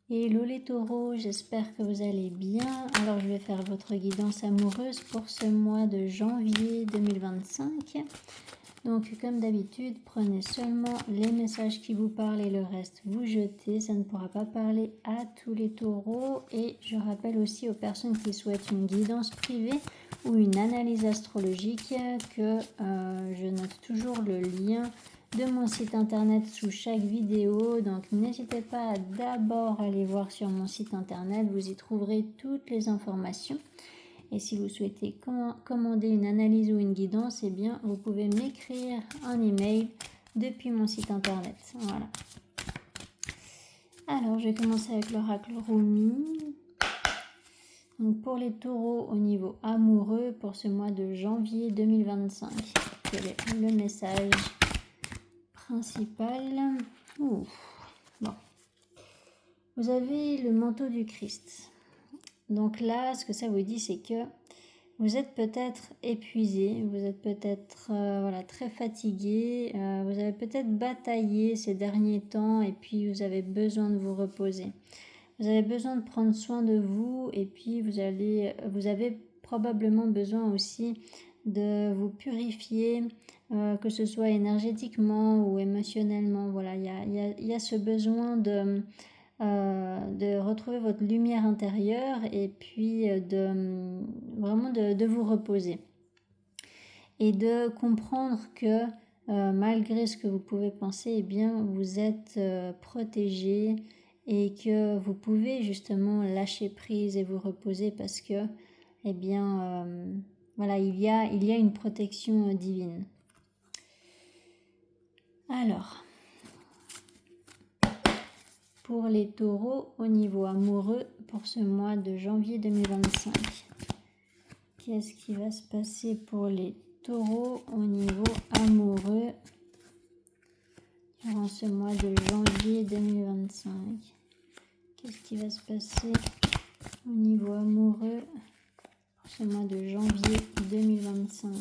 Hello les taureaux, j'espère que vous allez bien. Alors je vais faire votre guidance amoureuse pour ce mois de janvier 2025. Donc comme d'habitude, prenez seulement les messages qui vous parlent et le reste vous jetez. Ça ne pourra pas parler à tous les taureaux. Et je rappelle aussi aux personnes qui souhaitent une guidance privée ou une analyse astrologique que je note toujours le lien de mon site internet sous chaque vidéo, donc n'hésitez pas à d'abord aller voir sur mon site internet, vous y trouverez toutes les informations. Et si vous souhaitez commander une analyse ou une guidance, eh bien vous pouvez m'écrire un email depuis mon site internet. Voilà. Alors je vais commencer avec l'oracle Rumi. Donc pour les taureaux au niveau amoureux pour ce mois de janvier 2025, quel est le message principal? Bon. Vous avez le manteau du Christ. Donc là, ce que ça vous dit, c'est que vous êtes peut-être épuisé, vous êtes peut-être très fatigué, vous avez peut-être bataillé ces derniers temps et puis vous avez besoin de vous reposer. Vous avez besoin de prendre soin de vous et puis vous avez probablement besoin aussi de vous purifier, que ce soit énergétiquement ou émotionnellement. Voilà, il y a ce besoin de retrouver votre lumière intérieure et puis vraiment de vous reposer. Et de comprendre que malgré ce que vous pouvez penser, eh bien, vous êtes protégé et que vous pouvez justement lâcher prise et vous reposer parce que, eh bien, il y a une protection divine. Alors, pour les taureaux au niveau amoureux pour ce mois de janvier 2025, qu'est-ce qui va se passer pour les taureaux au niveau amoureux durant ce mois de janvier 2025? Qu'est-ce qui va se passer au niveau amoureux pour ce mois de janvier 2025?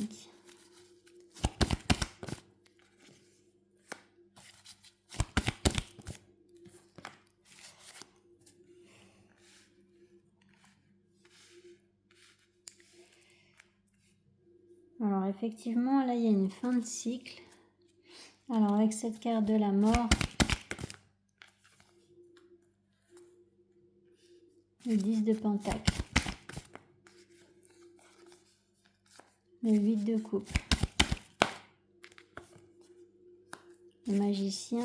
Alors effectivement, là il y a une fin de cycle. Alors avec cette carte de la mort, le 10 de pentacle, le 8 de coupe, le magicien,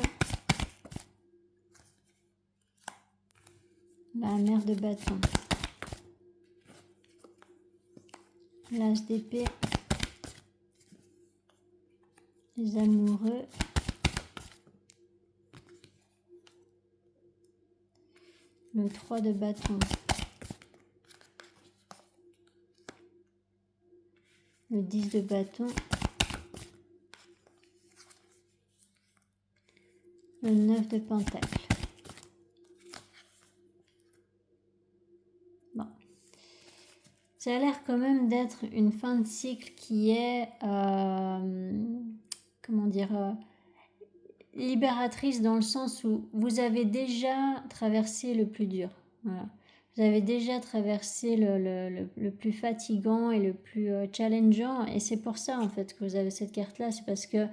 la mère de bâton, l'as d'épée, les amoureux, le 3 de bâton, le 10 de bâton, le 9 de pentacle. Bon. Ça a l'air quand même d'être une fin de cycle qui est, libératrice dans le sens où vous avez déjà traversé le plus dur. Voilà. Vous avez déjà traversé le plus fatigant et le plus challengeant. Et c'est pour ça en fait que vous avez cette carte-là. C'est parce que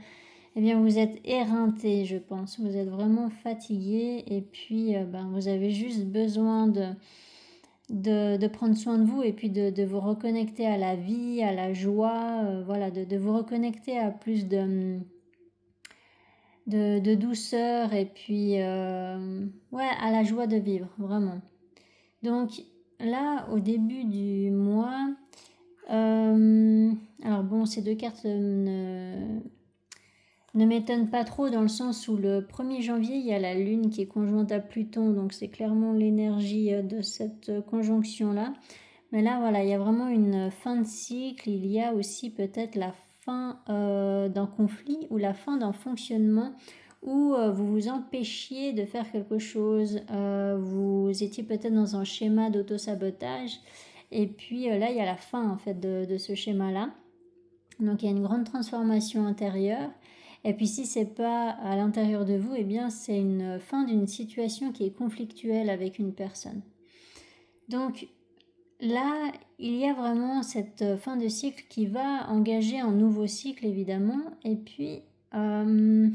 vous êtes éreinté, je pense. Vous êtes vraiment fatigué et puis vous avez juste besoin de prendre soin de vous et puis de vous reconnecter à la vie, à la joie, de vous reconnecter à plus de douceur et puis à la joie de vivre, vraiment. Donc là, au début du mois, alors bon, ces deux cartes ne m'étonnent pas trop dans le sens où le 1er janvier, il y a la Lune qui est conjointe à Pluton, donc c'est clairement l'énergie de cette conjonction-là. Mais là, voilà, il y a vraiment une fin de cycle, il y a aussi peut-être la fin d'un conflit ou la fin d'un fonctionnement où vous vous empêchiez de faire quelque chose, vous étiez peut-être dans un schéma d'auto-sabotage et puis là il y a la fin en fait de ce schéma-là. Donc il y a une grande transformation intérieure Et puis si c'est pas à l'intérieur de vous, eh bien c'est une fin d'une situation qui est conflictuelle avec une personne. Donc là, il y a vraiment cette fin de cycle qui va engager un nouveau cycle évidemment. Et puis, je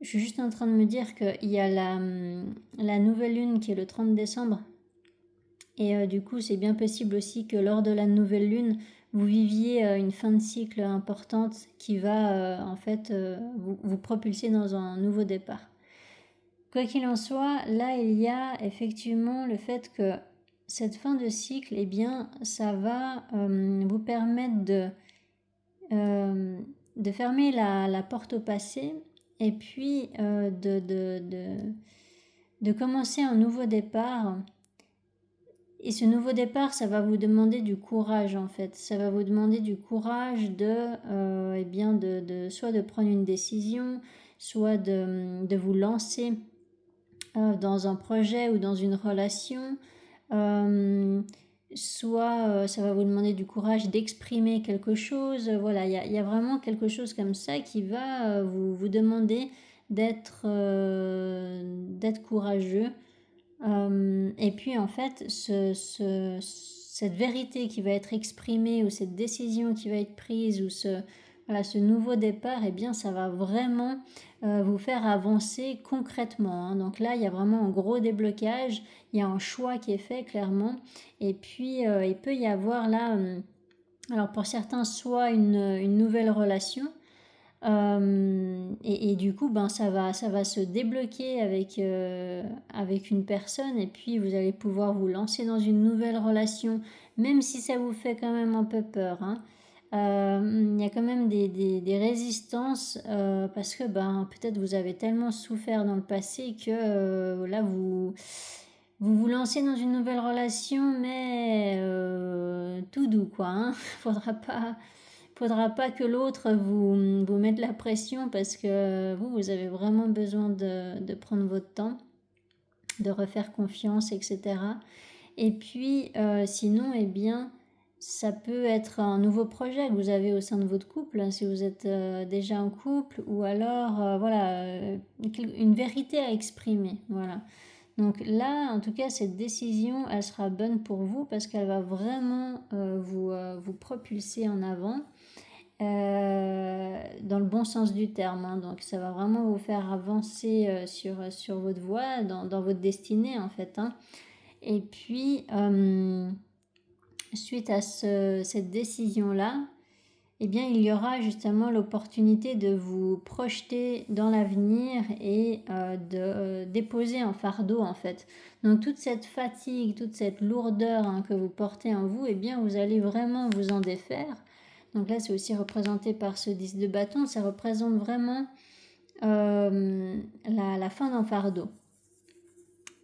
suis juste en train de me dire qu'il y a la nouvelle lune qui est le 30 décembre. Et du coup, c'est bien possible aussi que lors de la nouvelle lune, vous viviez une fin de cycle importante qui va en fait vous propulser dans un nouveau départ. Quoi qu'il en soit, là, il y a effectivement le fait que cette fin de cycle, eh bien, ça va vous permettre de fermer la porte au passé et puis de commencer un nouveau départ. Et ce nouveau départ, ça va vous demander du courage en fait. Ça va vous demander du courage eh bien soit de prendre une décision, soit de vous lancer dans un projet ou dans une relation, soit ça va vous demander du courage d'exprimer quelque chose. Voilà, il y a vraiment quelque chose comme ça qui va vous demander d'être courageux. Et puis en fait, cette vérité qui va être exprimée ou cette décision qui va être prise ou ce nouveau départ, eh bien ça va vraiment vous faire avancer concrètement, hein. Donc là, il y a vraiment un gros déblocage, il y a un choix qui est fait clairement. Et puis il peut y avoir là, alors pour certains, soit une nouvelle relation. Et du coup, ça va se débloquer avec une personne et puis vous allez pouvoir vous lancer dans une nouvelle relation, même si ça vous fait quand même un peu peur, hein. Il y a quand même des résistances parce que peut-être vous avez tellement souffert dans le passé que là vous lancez dans une nouvelle relation, mais tout doux quoi, hein. Faudra pas que l'autre vous mette la pression parce que vous avez vraiment besoin de prendre votre temps, de refaire confiance, etc. Et puis, sinon, eh bien, ça peut être un nouveau projet que vous avez au sein de votre couple, hein, si vous êtes déjà en couple, ou alors, une vérité à exprimer, voilà. Donc là, en tout cas, cette décision, elle sera bonne pour vous parce qu'elle va vraiment vous propulser en avant. Dans le bon sens du terme, hein. Donc ça va vraiment vous faire avancer sur votre voie, dans votre destinée en fait, hein. Et puis suite à cette décision-là, eh bien il y aura justement l'opportunité de vous projeter dans l'avenir et de déposer un fardeau en fait. Donc toute cette fatigue, toute cette lourdeur, hein, que vous portez en vous, eh bien vous allez vraiment vous en défaire. Donc là, c'est aussi représenté par ce 10 de bâton. Ça représente vraiment la fin d'un fardeau.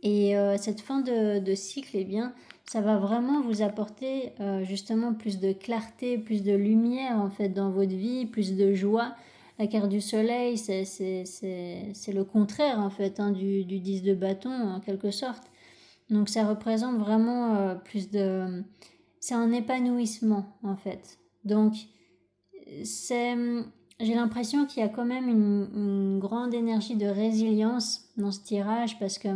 Et cette fin de cycle, eh bien, ça va vraiment vous apporter justement plus de clarté, plus de lumière en fait dans votre vie, plus de joie. La carte du soleil, c'est le contraire en fait, hein, du 10 de bâton en quelque sorte. Donc ça représente vraiment c'est un épanouissement en fait. Donc j'ai l'impression qu'il y a quand même une grande énergie de résilience dans ce tirage parce que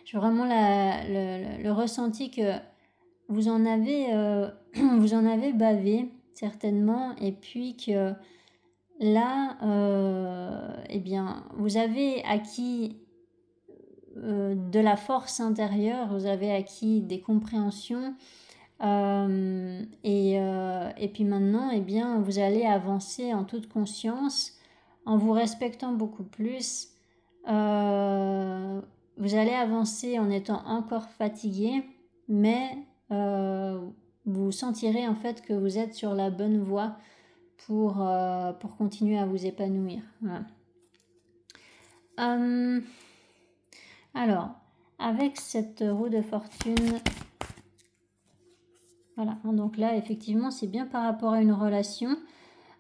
j'ai vraiment le ressenti que vous en avez, vous en avez bavé certainement et puis que là, eh bien, vous avez acquis de la force intérieure, vous avez acquis des compréhensions. Et puis maintenant, eh bien, vous allez avancer en toute conscience, en vous respectant beaucoup plus. Vous allez avancer en étant encore fatigué, mais vous sentirez en fait que vous êtes sur la bonne voie pour continuer à vous épanouir. Voilà. Alors, avec cette roue de fortune, voilà, donc là effectivement c'est bien par rapport à une relation.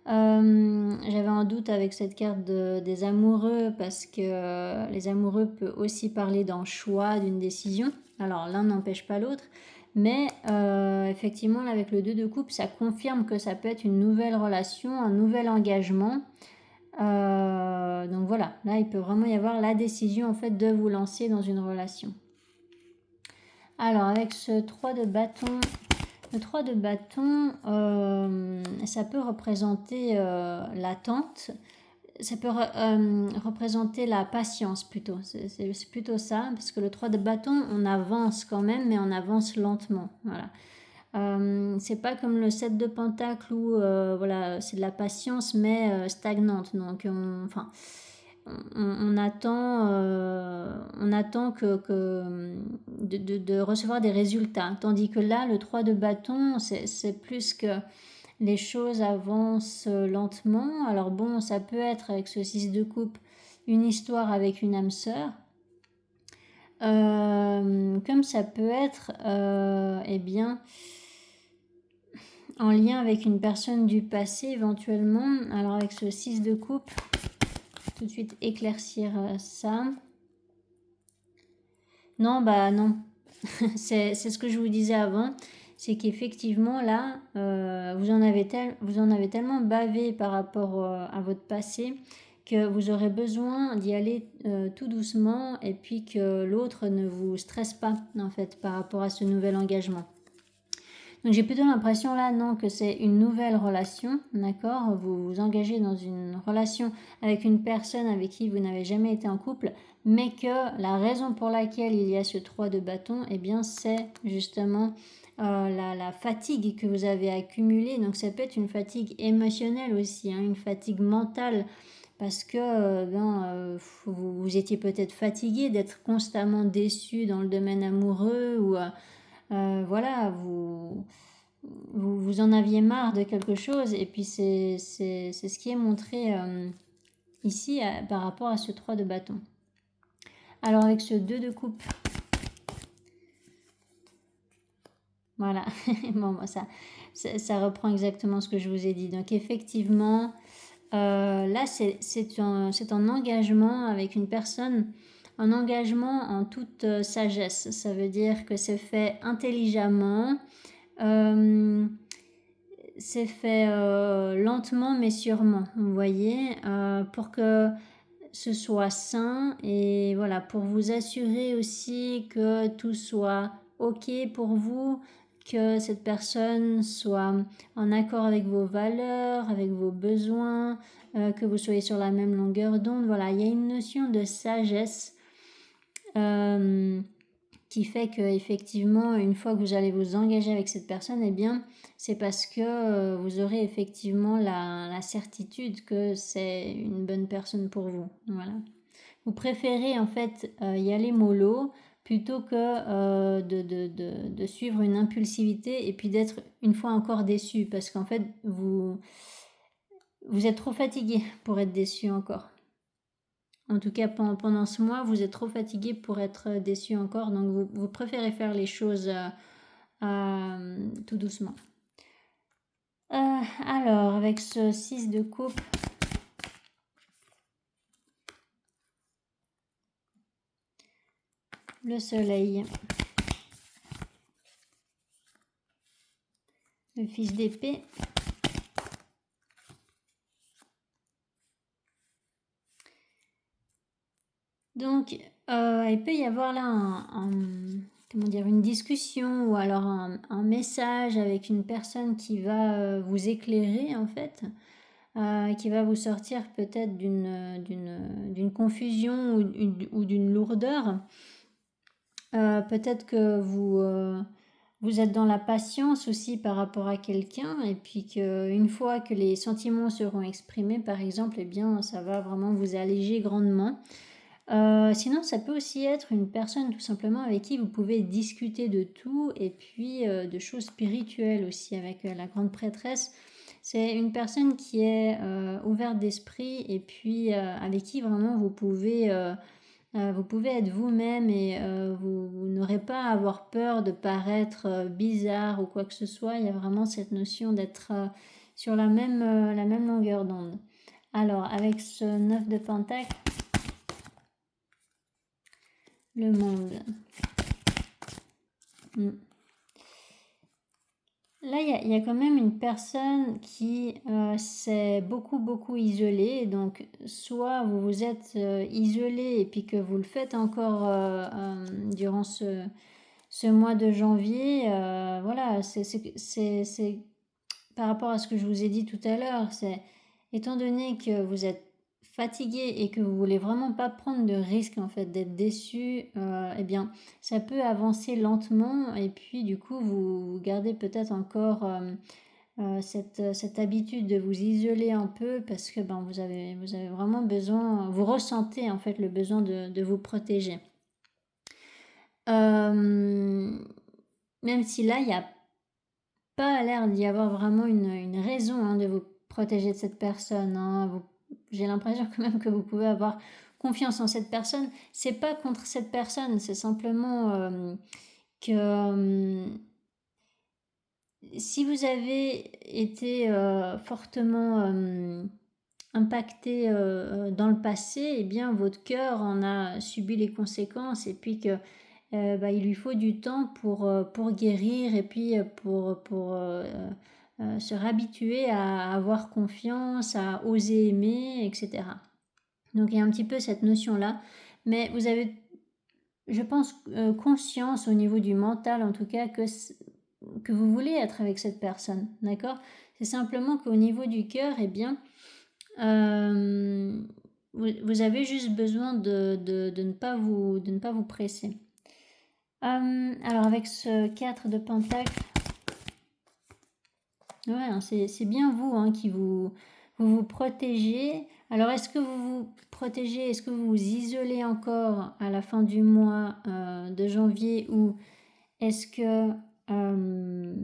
J'avais un doute avec cette carte des amoureux parce que les amoureux peuvent aussi parler d'un choix, d'une décision. Alors l'un n'empêche pas l'autre, Mais effectivement, là, avec le 2 de coupe, ça confirme que ça peut être une nouvelle relation, un nouvel engagement. Donc voilà, là, il peut vraiment y avoir la décision en fait de vous lancer dans une relation. Alors, avec ce 3 de bâton, le 3 de bâton, ça peut représenter l'attente. Ça peut représenter la patience plutôt. C'est plutôt ça, parce que le 3 de bâton, on avance quand même, mais on avance lentement. Voilà. C'est pas comme le 7 de pentacle où voilà, c'est de la patience, mais stagnante. Donc, on attend de recevoir des résultats. Tandis que là, le 3 de bâton, c'est plus que les choses avancent lentement. Alors bon, ça peut être avec ce 6 de coupe une histoire avec une âme sœur. Comme ça peut être eh bien, en lien avec une personne du passé éventuellement. Alors avec ce 6 de coupe, tout de suite éclaircir ça. Non, bah non. c'est ce que je vous disais avant. C'est qu'effectivement là, vous en avez tellement bavé par rapport à votre passé que vous aurez besoin d'y aller tout doucement et puis que l'autre ne vous stresse pas en fait par rapport à ce nouvel engagement. Donc j'ai plutôt l'impression là, non, que c'est une nouvelle relation, d'accord? Vous vous engagez dans une relation avec une personne avec qui vous n'avez jamais été en couple, mais que la raison pour laquelle il y a ce 3 de bâton, eh bien c'est justement la fatigue que vous avez accumulée. Donc ça peut être une fatigue émotionnelle aussi, hein, une fatigue mentale, parce que vous étiez peut-être fatigué d'être constamment déçu dans le domaine amoureux ou... voilà, vous en aviez marre de quelque chose et puis c'est ce qui est montré ici par rapport à ce 3 de bâton. Alors avec ce 2 de coupe, voilà, bon, ça reprend exactement ce que je vous ai dit. Donc effectivement, là c'est un engagement avec une personne, un engagement en toute sagesse. Ça veut dire que c'est fait intelligemment. C'est fait lentement mais sûrement, vous voyez, pour que ce soit sain et voilà, pour vous assurer aussi que tout soit ok pour vous, que cette personne soit en accord avec vos valeurs, avec vos besoins, que vous soyez sur la même longueur d'onde. Voilà, il y a une notion de sagesse qui fait que effectivement, une fois que vous allez vous engager avec cette personne, eh bien, c'est parce que vous aurez effectivement la certitude que c'est une bonne personne pour vous. Voilà. Vous préférez en fait y aller mollo plutôt que de suivre une impulsivité et puis d'être une fois encore déçu parce qu'en fait, vous êtes trop fatigué pour être déçu encore. En tout cas, pendant ce mois, vous êtes trop fatigué pour être déçu encore. Donc, vous préférez faire les choses tout doucement. Alors, avec ce 6 de coupe, le soleil, le fils d'épée, donc il peut y avoir là une discussion ou alors un message avec une personne qui va vous éclairer en fait, qui va vous sortir peut-être d'une confusion ou d'une lourdeur. Peut-être que vous êtes dans la patience aussi par rapport à quelqu'un et puis qu'une fois que les sentiments seront exprimés par exemple, eh bien ça va vraiment vous alléger grandement. Sinon ça peut aussi être une personne tout simplement avec qui vous pouvez discuter de tout et puis de choses spirituelles aussi avec la grande prêtresse. C'est une personne qui est ouverte d'esprit et puis avec qui vraiment vous pouvez être vous-même et vous n'aurez pas à avoir peur de paraître bizarre ou quoi que ce soit. Il y a vraiment cette notion d'être sur la même longueur d'onde. Alors, avec ce 9 de pentacle, le monde. Là, il y a quand même une personne qui s'est beaucoup isolée. Donc, soit vous vous êtes isolé et puis que vous le faites encore durant ce mois de janvier. Voilà, c'est par rapport à ce que je vous ai dit tout à l'heure. C'est étant donné que vous êtes fatigué et que vous voulez vraiment pas prendre de risque en fait d'être déçu, eh bien ça peut avancer lentement et puis du coup vous gardez peut-être encore cette habitude de vous isoler un peu parce que ben, vous avez vraiment besoin, vous ressentez en fait le besoin de vous protéger. Même si là, il n'y a pas l'air d'y avoir vraiment une raison hein, de vous protéger de cette personne. Hein. J'ai l'impression quand même que vous pouvez avoir confiance en cette personne. C'est pas contre cette personne, c'est simplement que si vous avez été fortement impacté dans le passé, eh bien votre cœur en a subi les conséquences et puis que il lui faut du temps pour guérir et puis pour se réhabituer à avoir confiance, à oser aimer, etc. Donc il y a un petit peu cette notion-là, mais vous avez, je pense, conscience au niveau du mental en tout cas que vous voulez être avec cette personne, d'accord? C'est simplement qu'au niveau du cœur, eh bien, vous avez juste besoin de ne pas vous presser. Alors avec ce 4 de pentacle, ouais, hein, c'est bien vous hein, qui vous protégez. Alors est-ce que vous vous protégez, est-ce que vous vous isolez encore à la fin du mois de janvier ou est-ce que, ben,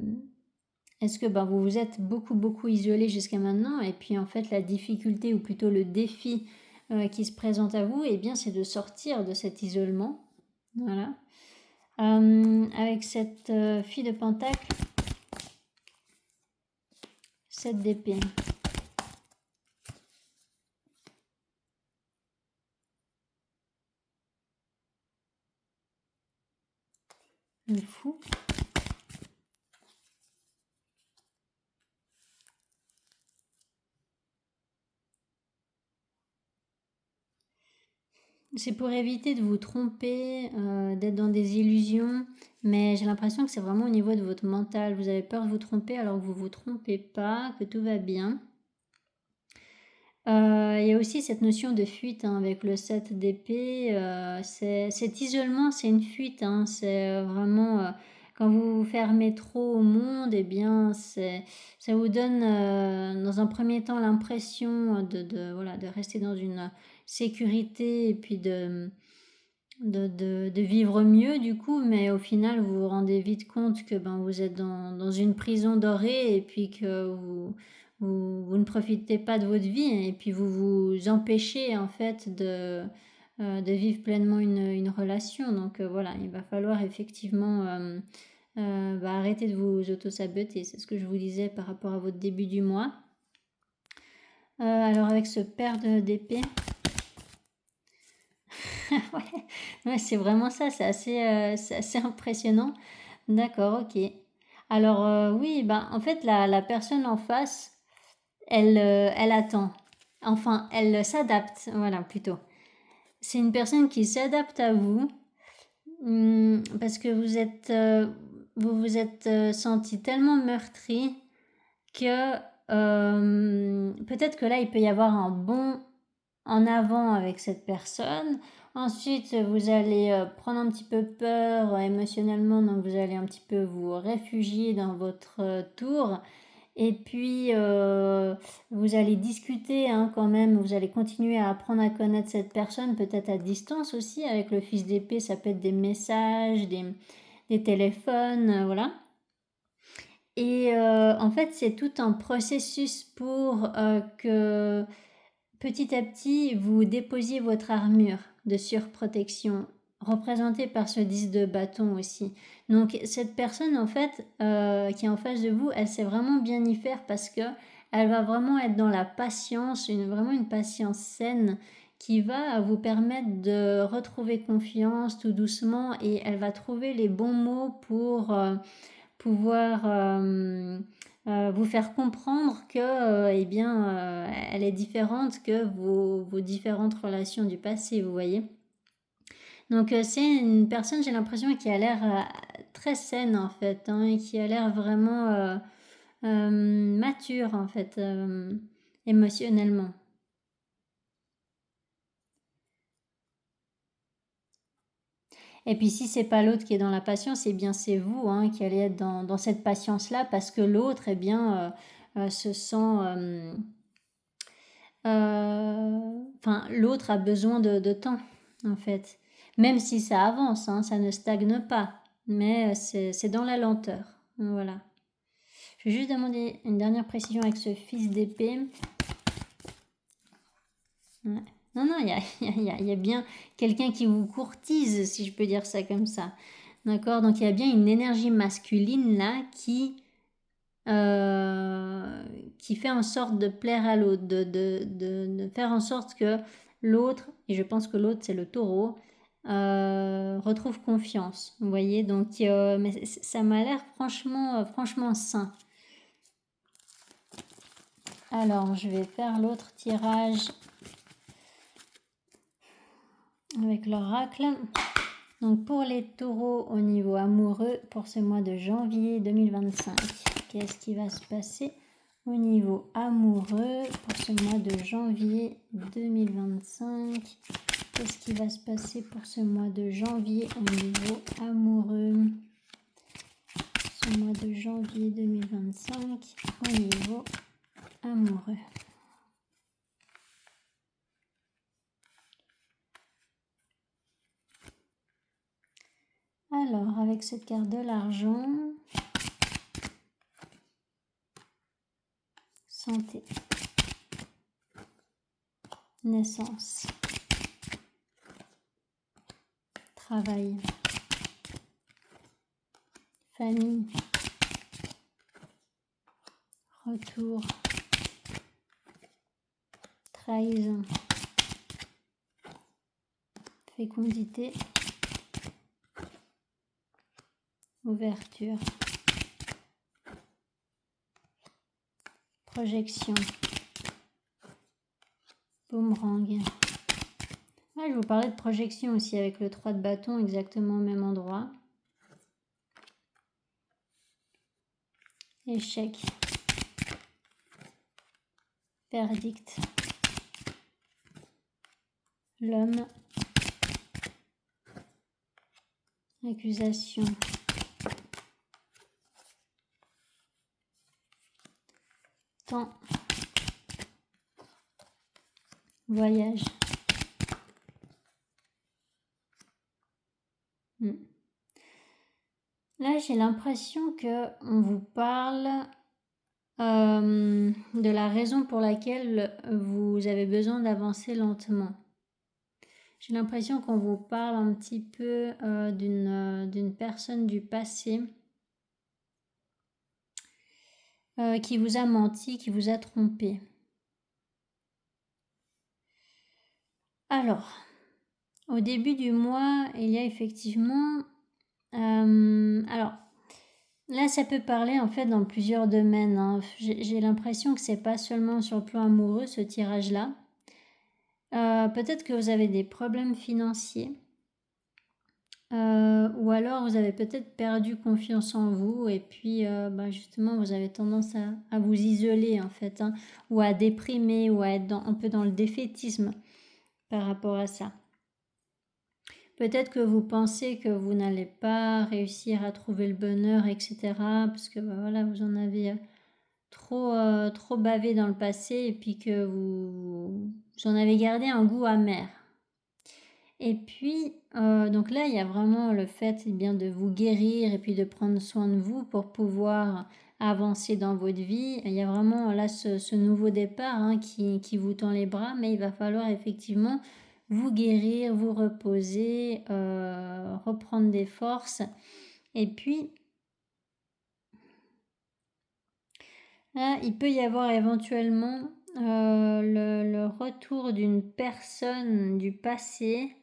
vous vous êtes beaucoup isolé jusqu'à maintenant et puis en fait la difficulté ou plutôt le défi qui se présente à vous, eh bien c'est de sortir de cet isolement. Voilà. Avec cette fille de pentacle, 7 d'épée. Le fou. C'est pour éviter de vous tromper, d'être dans des illusions, mais j'ai l'impression que c'est vraiment au niveau de votre mental. Vous avez peur de vous tromper alors que vous ne vous trompez pas, que tout va bien. Il y a aussi cette notion de fuite hein, avec le 7 d'épée. Cet isolement, c'est une fuite. Hein, c'est vraiment quand vous vous fermez trop au monde, eh bien, ça vous donne dans un premier temps l'impression voilà, de rester dans une sécurité et puis de vivre mieux du coup, mais au final, vous vous rendez vite compte que ben, vous êtes dans une prison dorée et puis que vous ne profitez pas de votre vie et puis vous vous empêchez en fait de vivre pleinement une relation. Donc voilà, il va falloir effectivement arrêter de vous auto-saboter. C'est ce que je vous disais par rapport à votre début du mois. Alors avec ce paire d'épée, ouais, c'est vraiment ça, c'est assez impressionnant. D'accord, ok. Alors oui, ben, en fait, la personne en face, elle attend. Enfin, elle s'adapte, voilà, plutôt. C'est une personne qui s'adapte à vous parce que vous vous êtes senti tellement meurtri que peut-être que là, il peut y avoir un bond en avant avec cette personne. Ensuite, vous allez prendre un petit peu peur émotionnellement, donc vous allez un petit peu vous réfugier dans votre tour. Et puis, vous allez discuter hein, quand même, vous allez continuer à apprendre à connaître cette personne, peut-être à distance aussi, avec le fils d'épée, ça peut être des messages, des téléphones, voilà. Et en fait, c'est tout un processus pour que petit à petit, vous déposiez votre armure de surprotection, représentée par ce 10 de bâton aussi. Donc cette personne, en fait, qui est en face de vous, elle sait vraiment bien y faire parce que elle va vraiment être dans la patience, vraiment une patience saine qui va vous permettre de retrouver confiance tout doucement et elle va trouver les bons mots pouvoir vous faire comprendre que elle est différente que vos différentes relations du passé, vous voyez. Donc c'est une personne, j'ai l'impression, qui a l'air très saine en fait, hein, et qui a l'air vraiment mature en fait, émotionnellement. Et puis si c'est pas l'autre qui est dans la patience, eh bien c'est vous, hein, qui allez être dans cette patience-là, parce que l'autre, eh bien, se sent... Enfin, l'autre a besoin de temps, en fait. Même si ça avance, hein, ça ne stagne pas, mais c'est dans la lenteur. Voilà. Je vais juste demander une dernière précision avec ce fils d'épée. Ouais. Non, non, il y a bien quelqu'un qui vous courtise, si je peux dire ça comme ça. D'accord? Donc il y a bien une énergie masculine là qui fait en sorte de plaire à l'autre, de faire en sorte que l'autre, et je pense que l'autre c'est le taureau, retrouve confiance. Vous voyez? Donc mais ça m'a l'air franchement sain. Alors je vais faire l'autre tirage avec l'oracle. Donc pour les taureaux au niveau amoureux pour ce mois de janvier 2025, qu'est-ce qui va se passer au niveau amoureux pour ce mois de janvier 2025? Qu'est-ce qui va se passer pour ce mois de janvier au niveau amoureux? Ce mois de janvier 2025 au niveau amoureux. Alors, avec cette carte de l'argent, santé, naissance, travail, famille, retour, trahison, fécondité, ouverture, projection, boomerang. Ah, je vous parlais de projection aussi avec le 3 de bâton, exactement au même endroit. Échec, verdict, l'homme, accusation, temps, voyage. Là, j'ai l'impression que on vous parle de la raison pour laquelle vous avez besoin d'avancer lentement. J'ai l'impression qu'on vous parle un petit peu d'une personne du passé qui vous a menti, qui vous a trompé. Alors, au début du mois, il y a effectivement... alors, là, ça peut parler en fait dans plusieurs domaines, hein. J'ai l'impression que c'est pas seulement sur le plan amoureux ce tirage-là. Peut-être que vous avez des problèmes financiers. Ou alors vous avez peut-être perdu confiance en vous et puis justement vous avez tendance à vous isoler en fait, hein, ou à déprimer ou à être un peu dans le défaitisme par rapport à ça. Peut-être que vous pensez que vous n'allez pas réussir à trouver le bonheur, etc. Parce que voilà, vous en avez trop bavé dans le passé et puis que vous en avez gardé un goût amer. Et puis, donc là, il y a vraiment le fait bien de vous guérir et puis de prendre soin de vous pour pouvoir avancer dans votre vie. Il y a vraiment là ce nouveau départ, hein, qui vous tend les bras, mais il va falloir effectivement vous guérir, vous reposer, reprendre des forces. Et puis, là, il peut y avoir éventuellement le retour d'une personne du passé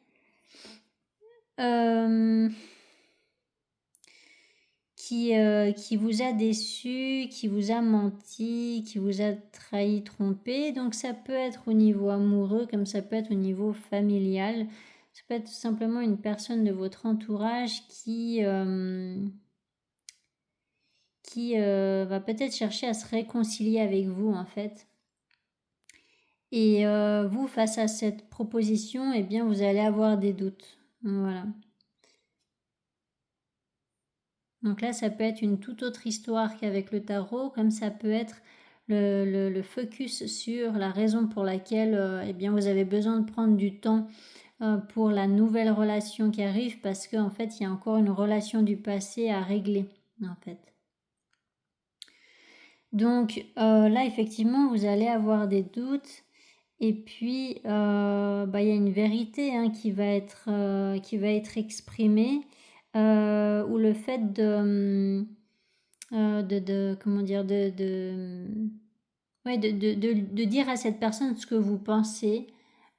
qui vous a déçu, qui vous a menti, qui vous a trahi, trompé. Donc ça peut être au niveau amoureux comme ça peut être au niveau familial. Ça peut être tout simplement une personne de votre entourage qui va peut-être chercher à se réconcilier avec vous en fait. Et vous, face à cette proposition, eh bien, vous allez avoir des doutes. Voilà. Donc là, ça peut être une toute autre histoire qu'avec le tarot, comme ça peut être le focus sur la raison pour laquelle eh bien, vous avez besoin de prendre du temps pour la nouvelle relation qui arrive, parce qu'en fait, il y a encore une relation du passé à régler, en fait. Donc là, effectivement, vous allez avoir des doutes. Et puis, il y a une vérité qui va être exprimée, ou le fait comment dire, de dire à cette personne ce que vous pensez.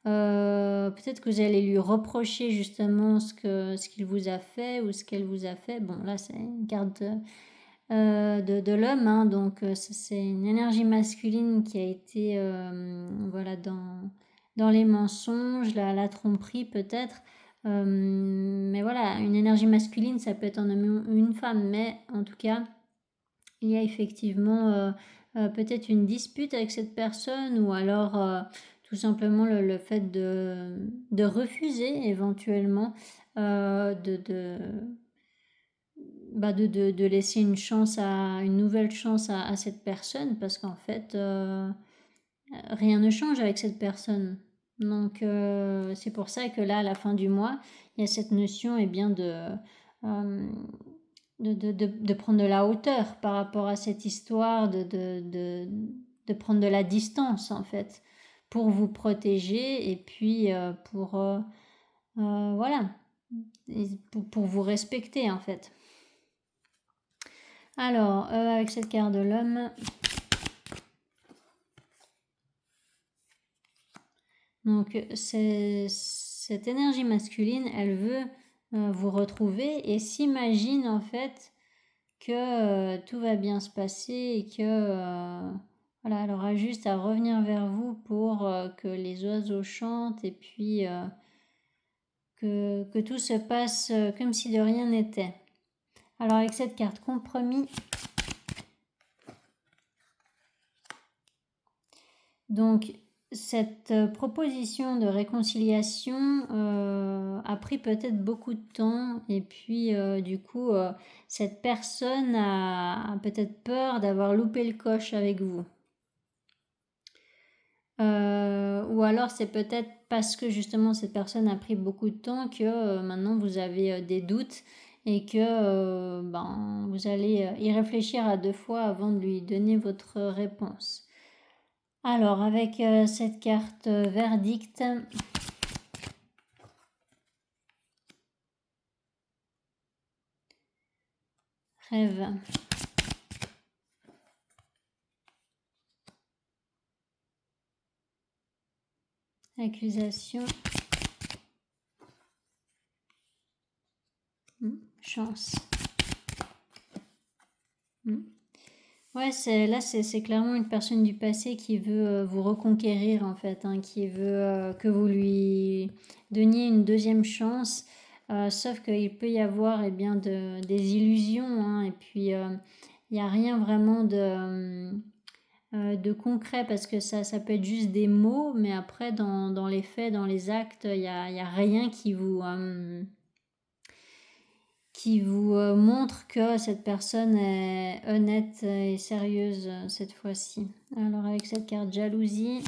Peut-être que vous allez lui reprocher justement ce qu'il vous a fait ou ce qu'elle vous a fait. Bon, là, c'est une carte de l'homme, donc c'est une énergie masculine qui a été voilà, dans les mensonges, la tromperie peut-être. Mais voilà, une énergie masculine, ça peut être un homme ou une femme, mais en tout cas, il y a effectivement peut-être une dispute avec cette personne, ou alors tout simplement le fait de refuser éventuellement de laisser une nouvelle chance à cette personne, parce qu'en fait rien ne change avec cette personne. Donc c'est pour ça que là, à la fin du mois, il y a cette notion bien de prendre de la hauteur par rapport à cette histoire, de prendre de la distance en fait, pour vous protéger et puis voilà, pour vous respecter en fait. Alors, avec cette carte de l'homme, donc cette énergie masculine, elle veut vous retrouver et s'imagine en fait que tout va bien se passer et que voilà, elle aura juste à revenir vers vous pour que les oiseaux chantent et puis que tout se passe comme si de rien n'était. Alors avec cette carte compromis, donc cette proposition de réconciliation a pris peut-être beaucoup de temps et puis du coup cette personne a peut-être peur d'avoir loupé le coche avec vous. Ou alors c'est peut-être parce que justement cette personne a pris beaucoup de temps que maintenant vous avez des doutes et que vous allez y réfléchir à 2 fois avant de lui donner votre réponse. Alors avec cette carte verdict, rêve, accusation, chance. Ouais, c'est clairement une personne du passé qui veut vous reconquérir en fait, qui veut que vous lui donniez une deuxième chance. Sauf qu'il peut y avoir des illusions, et puis il n'y a rien vraiment de concret, parce que ça peut être juste des mots, mais après dans les faits, dans les actes, il y a rien qui vous montre que cette personne est honnête et sérieuse cette fois-ci. Alors avec cette carte jalousie,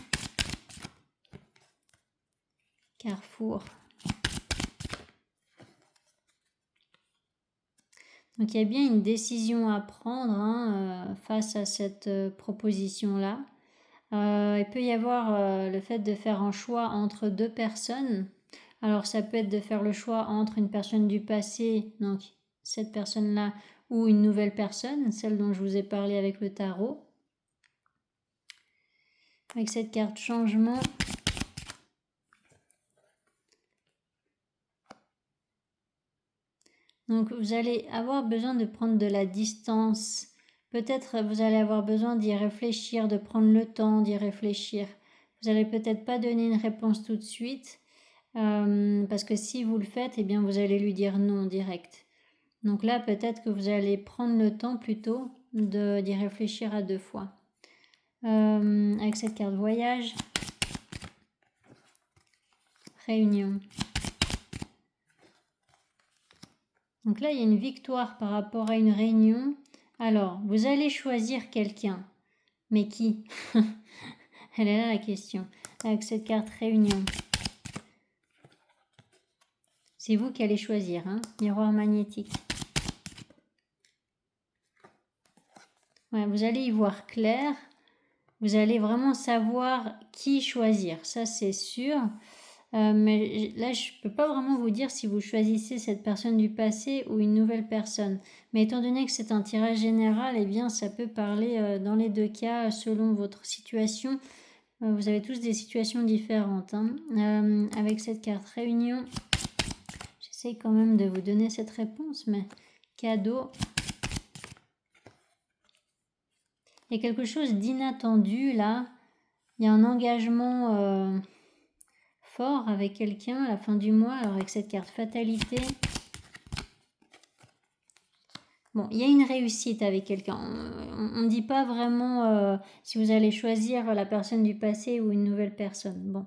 carrefour. Donc il y a bien une décision à prendre face à cette proposition-là. Il peut y avoir le fait de faire un choix entre 2 personnes. Alors ça peut être de faire le choix entre une personne du passé, donc cette personne-là, ou une nouvelle personne, celle dont je vous ai parlé avec le tarot. Avec cette carte changement. Donc vous allez avoir besoin de prendre de la distance. Peut-être vous allez avoir besoin d'y réfléchir, de prendre le temps d'y réfléchir. Vous n'allez peut-être pas donner une réponse tout de suite. Parce que si vous le faites, eh bien vous allez lui dire non direct. Donc là, peut-être que vous allez prendre le temps plutôt d'y réfléchir à 2 fois. Avec cette carte voyage, réunion. Donc là, il y a une victoire par rapport à une réunion. Alors, vous allez choisir quelqu'un. Mais qui? Elle est là la question. Avec cette carte réunion. C'est vous qui allez choisir, hein? Miroir magnétique. Ouais, vous allez y voir clair. Vous allez vraiment savoir qui choisir. Ça, c'est sûr. Mais là, je ne peux pas vraiment vous dire si vous choisissez cette personne du passé ou une nouvelle personne. Mais étant donné que c'est un tirage général, eh bien, ça peut parler dans les 2 cas selon votre situation. Vous avez tous des situations différentes. Hein. Avec cette carte réunion, j'essaie quand même de vous donner cette réponse, mais cadeau. Il y a quelque chose d'inattendu là. Il y a un engagement fort avec quelqu'un à la fin du mois. Alors avec cette carte fatalité. Bon, il y a une réussite avec quelqu'un. On ne dit pas vraiment si vous allez choisir la personne du passé ou une nouvelle personne. Bon.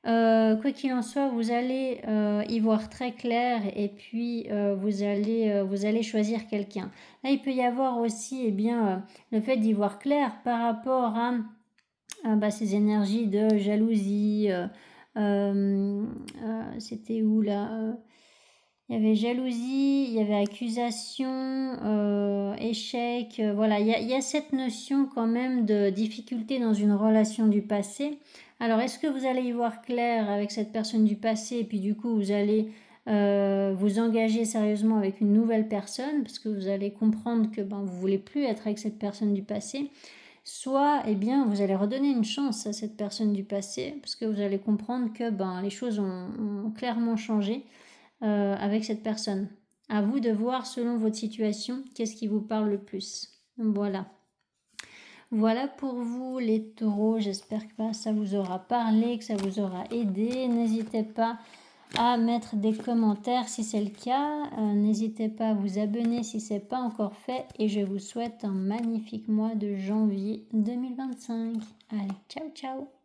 Quoi qu'il en soit, vous allez y voir très clair et puis vous allez choisir quelqu'un. Là, il peut y avoir aussi le fait d'y voir clair par rapport à ces énergies de jalousie. C'était où là il y avait jalousie, il y avait accusation, échec. Voilà, il y a cette notion quand même de difficulté dans une relation du passé. Alors, est-ce que vous allez y voir clair avec cette personne du passé et puis du coup, vous allez vous engager sérieusement avec une nouvelle personne parce que vous allez comprendre que vous ne voulez plus être avec cette personne du passé. Soit, vous allez redonner une chance à cette personne du passé parce que vous allez comprendre que les choses ont clairement changé. Avec cette personne. À vous de voir selon votre situation qu'est-ce qui vous parle le plus. Voilà. Voilà pour vous les taureaux. J'espère que ça vous aura parlé, que ça vous aura aidé. N'hésitez pas à mettre des commentaires si c'est le cas. N'hésitez pas à vous abonner si ce n'est pas encore fait. Et je vous souhaite un magnifique mois de janvier 2025. Allez, ciao ciao.